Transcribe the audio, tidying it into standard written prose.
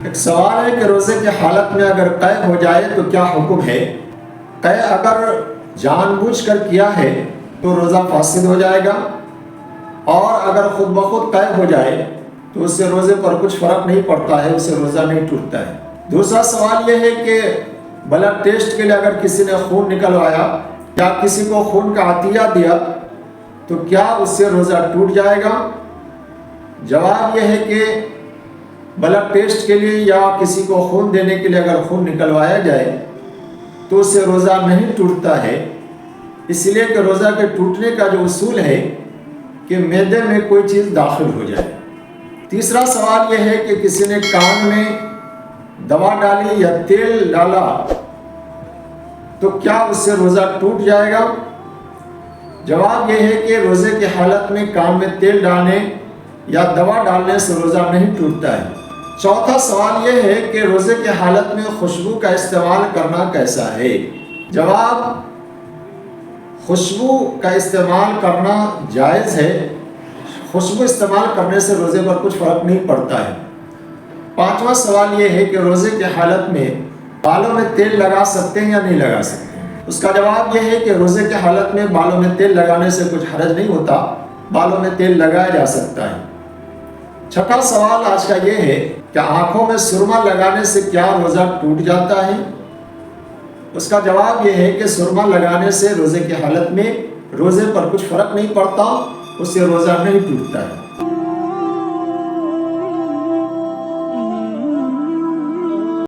ایک سوال ہے کہ روزے کی حالت میں اگر قے ہو جائے تو کیا حکم ہے؟ قے اگر جان بوجھ کر کیا ہے تو روزہ فاسد ہو جائے گا، اور اگر خود بخود قے ہو جائے تو اس سے روزے پر کچھ فرق نہیں پڑتا ہے، اس سے روزہ نہیں ٹوٹتا ہے۔ دوسرا سوال یہ ہے کہ بلڈ ٹیسٹ کے لیے اگر کسی نے خون نکلوایا یا کسی کو خون کا عطیہ دیا تو کیا اس سے روزہ ٹوٹ جائے گا؟ جواب یہ ہے کہ بلڈ ٹیسٹ کے لیے یا کسی کو خون دینے کے لیے اگر خون نکلوایا جائے تو اس سے روزہ نہیں ٹوٹتا ہے، اس لیے کہ روزہ کے ٹوٹنے کا جو اصول ہے کہ معدے میں کوئی چیز داخل ہو جائے۔ تیسرا سوال یہ ہے کہ کسی نے کان میں دوا ڈالی یا تیل ڈالا تو کیا اس سے روزہ ٹوٹ جائے گا؟ جواب یہ ہے کہ روزے کی حالت میں کان میں تیل ڈالنے یا دوا ڈالنے سے روزہ نہیں ٹوٹتا ہے۔ چوتھا سوال یہ ہے کہ روزے کی حالت میں خوشبو کا استعمال کرنا کیسا ہے؟ جواب، خوشبو کا استعمال کرنا جائز ہے، خوشبو استعمال کرنے سے روزے پر کچھ فرق نہیں پڑتا ہے۔ پانچواں سوال یہ ہے کہ روزے کی حالت میں بالوں میں تیل لگا سکتے ہیں یا نہیں لگا سکتے؟ اس کا جواب یہ ہے کہ روزے کی حالت میں بالوں میں تیل لگانے سے کچھ حرج نہیں ہوتا، بالوں میں تیل لگایا جا سکتا ہے۔ چھٹا سوال آج کا یہ ہے کہ آنکھوں میں سرما لگانے سے کیا روزہ ٹوٹ جاتا ہے؟ اس کا جواب یہ ہے کہ سرما لگانے سے روزے کی حالت میں روزے پر کچھ فرق نہیں پڑتا، اس سے روزہ نہیں ٹوٹتا ہے۔